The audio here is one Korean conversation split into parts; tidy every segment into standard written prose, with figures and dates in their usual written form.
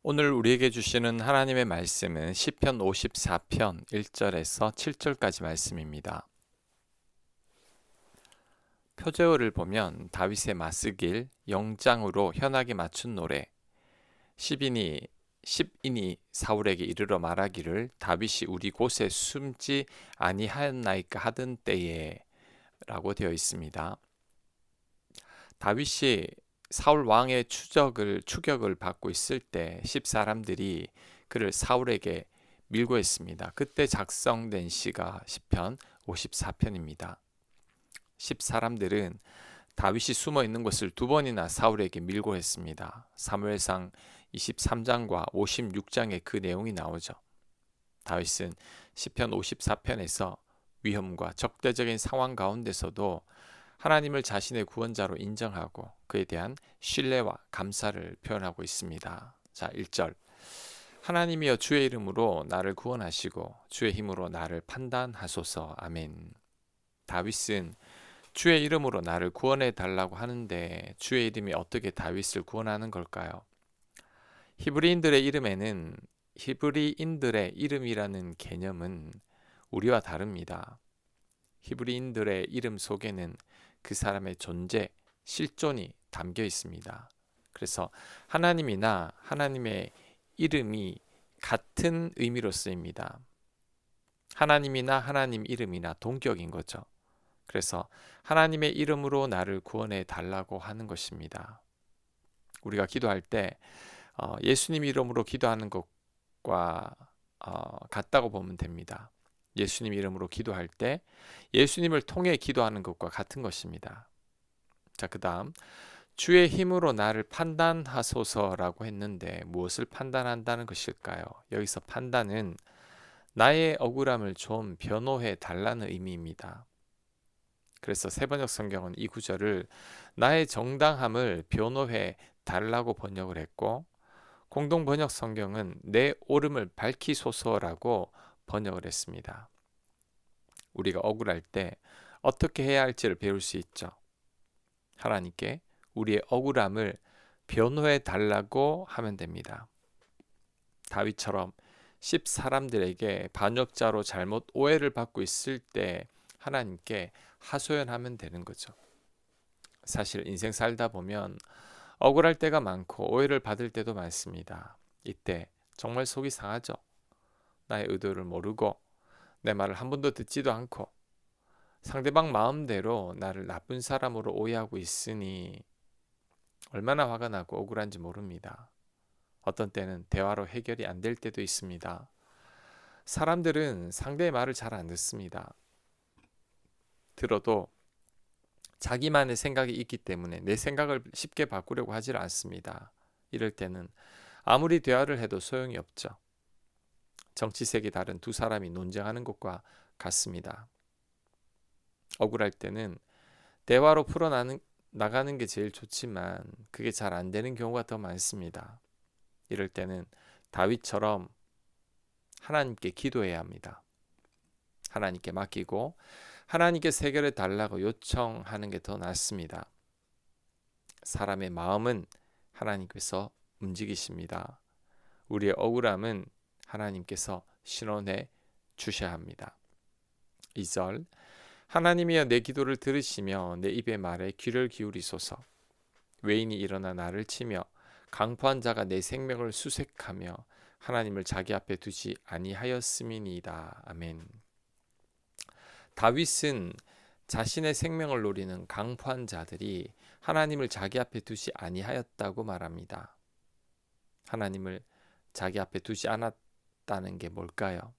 오늘 우리에게 주시는 하나님의 말씀은 시편 54편 1절에서 7절까지 말씀입니다. 표제어를 보면 다윗의 맞쓰길 영장으로 현악에 맞춘 노래 10인이 사울에게 이르러 말하기를 다윗이 우리 곳에 숨지 아니하였나이까 하던 때에 라고 되어 있습니다. 다윗이 사울 왕의 추격을 받고 있을 때 10사람들이 그를 사울에게 밀고 했습니다. 그때 작성된 시가 시편 54편입니다. 10사람들은 다윗이 숨어 있는 것을 두 번이나 사울에게 밀고 했습니다. 사무엘상 23장과 56장에 그 내용이 나오죠. 다윗은 시편 54편에서 위험과 적대적인 상황 가운데서도 하나님을 자신의 구원자로 인정하고 그에 대한 신뢰와 감사를 표현하고 있습니다. 자, 1절. 하나님이여 주의 이름으로 나를 구원하시고 주의 힘으로 나를 판단하소서. 아멘. 다윗은 주의 이름으로 나를 구원해 달라고 하는데 주의 이름이 어떻게 다윗을 구원하는 걸까요? 히브리인들의 이름이라는 개념은 우리와 다릅니다. 히브리인들의 이름 속에는 그 사람의 존재, 실존이 담겨 있습니다. 그래서 하나님이나 하나님의 이름이 같은 의미로 쓰입니다. 하나님이나 하나님 이름이나 동격인 거죠. 그래서 하나님의 이름으로 나를 구원해 달라고 하는 것입니다. 우리가 기도할 때 예수님 이름으로 기도하는 것과 같다고 보면 됩니다. 예수님 이름으로 기도할 때 예수님을 통해 기도하는 것과 같은 것입니다. 자, 그 다음 주의 힘으로 나를 판단하소서라고 했는데 무엇을 판단한다는 것일까요? 여기서 판단은 나의 억울함을 좀 변호해 달라는 의미입니다. 그래서 세번역 성경은 이 구절을 나의 정당함을 변호해 달라고 번역을 했고, 공동 번역 성경은 내 옳음을 밝히소서라고 번역을 했습니다. 우리가 억울할 때 어떻게 해야 할지를 배울 수 있죠. 하나님께 우리의 억울함을 변호해 달라고 하면 됩니다. 다윗처럼 10사람들에게 반역자로 잘못 오해를 받고 있을 때 하나님께 하소연하면 되는 거죠. 사실 인생 살다 보면 억울할 때가 많고 오해를 받을 때도 많습니다. 이때 정말 속이 상하죠. 나의 의도를 모르고 내 말을 한 번도 듣지도 않고 상대방 마음대로 나를 나쁜 사람으로 오해하고 있으니 얼마나 화가 나고 억울한지 모릅니다. 어떤 때는 대화로 해결이 안 될 때도 있습니다. 사람들은 상대의 말을 잘 안 듣습니다. 들어도 자기만의 생각이 있기 때문에 내 생각을 쉽게 바꾸려고 하질 않습니다. 이럴 때는 아무리 대화를 해도 소용이 없죠. 정치색이 다른 두 사람이 논쟁하는 것과 같습니다. 억울할 때는 대화로 나가는 게 제일 좋지만 그게 잘 안 되는 경우가 더 많습니다. 이럴 때는 다윗처럼 하나님께 기도해야 합니다. 하나님께 맡기고 하나님께 해결해 달라고 요청하는 게 더 낫습니다. 사람의 마음은 하나님께서 움직이십니다. 우리의 억울함은 하나님께서 신원해 주셔야 합니다. 2절 하나님이여 내 기도를 들으시며 내 입의 말에 귀를 기울이소서. 외인이 일어나 나를 치며 강포한 자가 내 생명을 수색하며 하나님을 자기 앞에 두지 아니하였음이니이다. 아멘. 다윗은 자신의 생명을 노리는 강포한 자들이 하나님을 자기 앞에 두지 아니하였다고 말합니다. 하나님을 자기 앞에 두지 않았다는 게 뭘까요?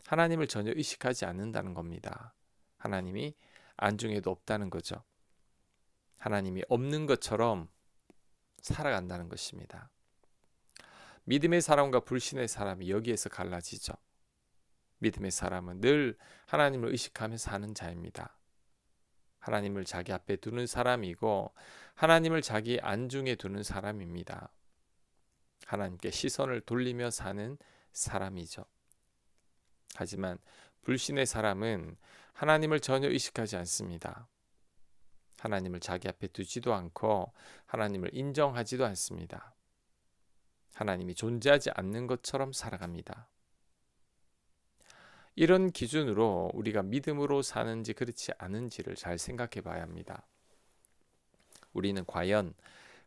하나님을 전혀 의식하지 않는다는 겁니다. 하나님이 안중에도 없다는 거죠. 하나님이 없는 것처럼 살아간다는 것입니다. 믿음의 사람과 불신의 사람이 여기에서 갈라지죠. 믿음의 사람은 늘 하나님을 의식하며 사는 자입니다. 하나님을 자기 앞에 두는 사람이고 하나님을 자기 안중에 두는 사람입니다. 하나님께 시선을 돌리며 사는 사람이죠. 하지만 불신의 사람은 하나님을 전혀 의식하지 않습니다. 하나님을 자기 앞에 두지도 않고 하나님을 인정하지도 않습니다. 하나님이 존재하지 않는 것처럼 살아갑니다. 이런 기준으로 우리가 믿음으로 사는지 그렇지 않은지를 잘 생각해 봐야 합니다. 우리는 과연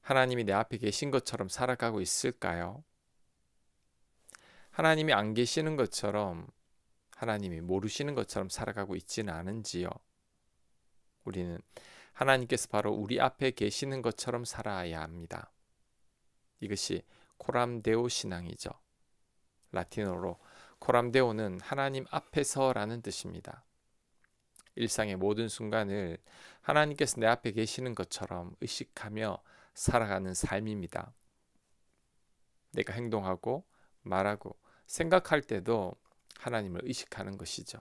하나님이 내 앞에 계신 것처럼 살아가고 있을까요? 하나님이 안 계시는 것처럼, 하나님이 모르시는 것처럼 살아가고 있지는 않은지요? 우리는 하나님께서 바로 우리 앞에 계시는 것처럼 살아야 합니다. 이것이 코람데오 신앙이죠. 라틴어로 코람데오는 하나님 앞에서라는 뜻입니다. 일상의 모든 순간을 하나님께서 내 앞에 계시는 것처럼 의식하며 살아가는 삶입니다. 내가 행동하고 말하고 생각할 때도 하나님을 의식하는 것이죠.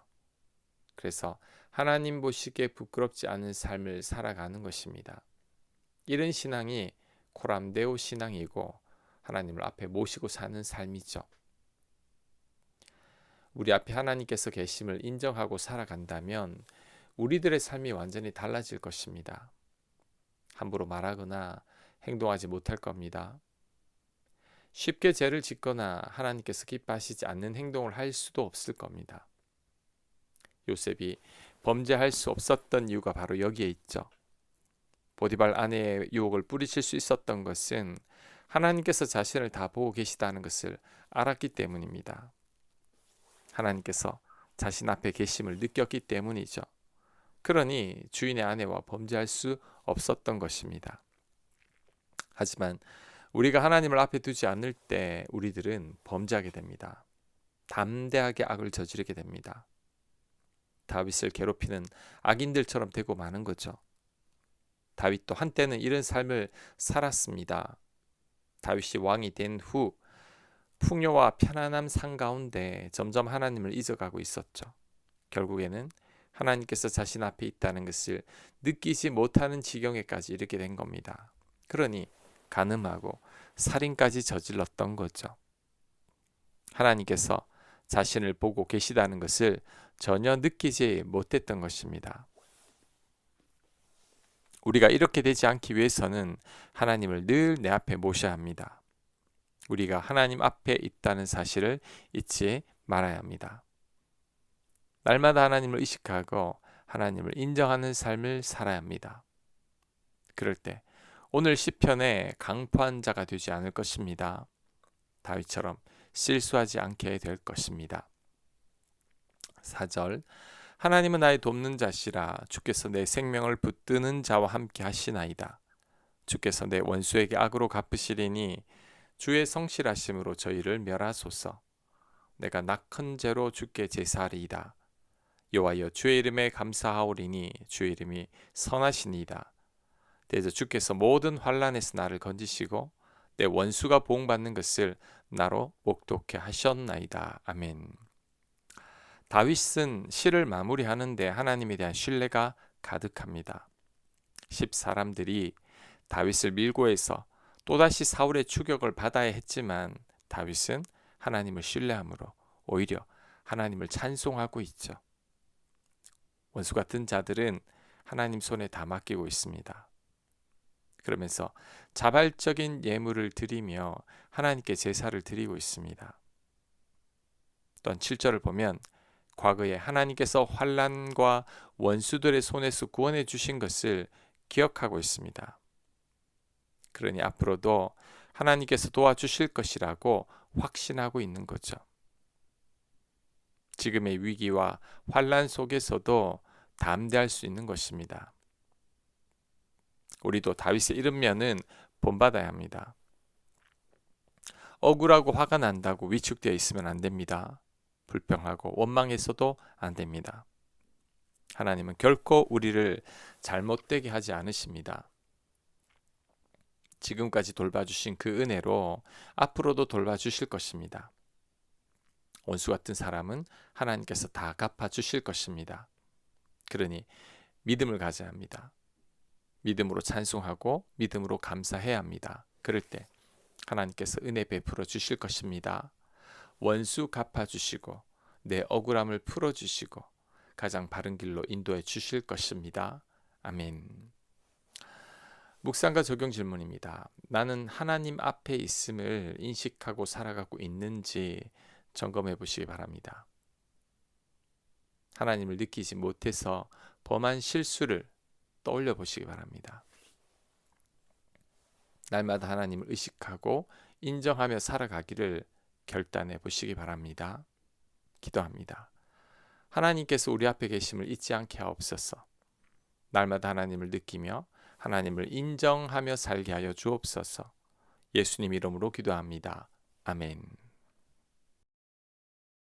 그래서 하나님 보시기에 부끄럽지 않은 삶을 살아가는 것입니다. 이런 신앙이 코람데오 신앙이고 하나님을 앞에 모시고 사는 삶이죠. 우리 앞에 하나님께서 계심을 인정하고 살아간다면 우리들의 삶이 완전히 달라질 것입니다. 함부로 말하거나 행동하지 못할 겁니다. 쉽게 죄를 짓거나 하나님께서 기뻐하시지 않는 행동을 할 수도 없을 겁니다. 요셉이 범죄할 수 없었던 이유가 바로 여기에 있죠. 보디발 아내의 유혹을 뿌리칠 수 있었던 것은 하나님께서 자신을 다 보고 계시다는 것을 알았기 때문입니다. 하나님께서 자신 앞에 계심을 느꼈기 때문이죠. 그러니 주인의 아내와 범죄할 수 없었던 것입니다. 하지만 우리가 하나님을 앞에 두지 않을 때 우리들은 범죄하게 됩니다. 담대하게 악을 저지르게 됩니다. 다윗을 괴롭히는 악인들처럼 되고 마는 거죠. 다윗도 한때는 이런 삶을 살았습니다. 다윗이 왕이 된 후 풍요와 편안함 상 가운데 점점 하나님을 잊어가고 있었죠. 결국에는 하나님께서 자신 앞에 있다는 것을 느끼지 못하는 지경에까지 이르게 된 겁니다. 그러니 간음하고 살인까지 저질렀던 거죠. 하나님께서 자신을 보고 계시다는 것을 전혀 느끼지 못했던 것입니다. 우리가 이렇게 되지 않기 위해서는 하나님을 늘 내 앞에 모셔야 합니다. 우리가 하나님 앞에 있다는 사실을 잊지 말아야 합니다. 날마다 하나님을 의식하고 하나님을 인정하는 삶을 살아야 합니다. 그럴 때 오늘 시편의 강포한 자가 되지 않을 것입니다. 다윗처럼 실수하지 않게 될 것입니다. 4절 하나님은 나의 돕는 자시라 주께서 내 생명을 붙드는 자와 함께 하시나이다. 주께서 내 원수에게 악으로 갚으시리니 주의 성실하심으로 저희를 멸하소서. 내가 낙헌 죄로 주께 제사하리이다. 여호와여 주의 이름에 감사하오리니 주의 이름이 선하시니이다. 대저 주께서 모든 환난에서 나를 건지시고 내 원수가 보응받는 것을 나로 목독케 하셨나이다. 아멘. 다윗은 시를 마무리하는데 하나님에 대한 신뢰가 가득합니다. 10사람들이 다윗을 밀고 해서 또다시 사울의 추격을 받아야 했지만 다윗은 하나님을 신뢰함으로 오히려 하나님을 찬송하고 있죠. 원수 같은 자들은 하나님 손에 다 맡기고 있습니다. 그러면서 자발적인 예물을 드리며 하나님께 제사를 드리고 있습니다. 또한 7절을 보면 과거에 하나님께서 환난과 원수들의 손에서 구원해 주신 것을 기억하고 있습니다. 그러니 앞으로도 하나님께서 도와주실 것이라고 확신하고 있는 거죠. 지금의 위기와 환난 속에서도 담대할 수 있는 것입니다. 우리도 다윗의 이런 면은 본받아야 합니다. 억울하고 화가 난다고 위축되어 있으면 안 됩니다. 불평하고 원망해서도 안 됩니다. 하나님은 결코 우리를 잘못되게 하지 않으십니다. 지금까지 돌봐주신 그 은혜로 앞으로도 돌봐주실 것입니다. 원수 같은 사람은 하나님께서 다 갚아주실 것입니다. 그러니 믿음을 가져야 합니다. 믿음으로 찬송하고 믿음으로 감사해야 합니다. 그럴 때 하나님께서 은혜 베풀어 주실 것입니다. 원수 갚아주시고 내 억울함을 풀어주시고 가장 바른 길로 인도해 주실 것입니다. 아멘. 묵상과 적용 질문입니다. 나는 하나님 앞에 있음을 인식하고 살아가고 있는지 점검해 보시기 바랍니다. 하나님을 느끼지 못해서 범한 실수를 떠올려 보시기 바랍니다. 날마다 하나님을 의식하고 인정하며 살아가기를 결단해 보시기 바랍니다. 기도합니다. 하나님께서 우리 앞에 계심을 잊지 않게 하옵소서. 날마다 하나님을 느끼며 하나님을 인정하며 살게 하여 주옵소서. 예수님 이름으로 기도합니다. 아멘.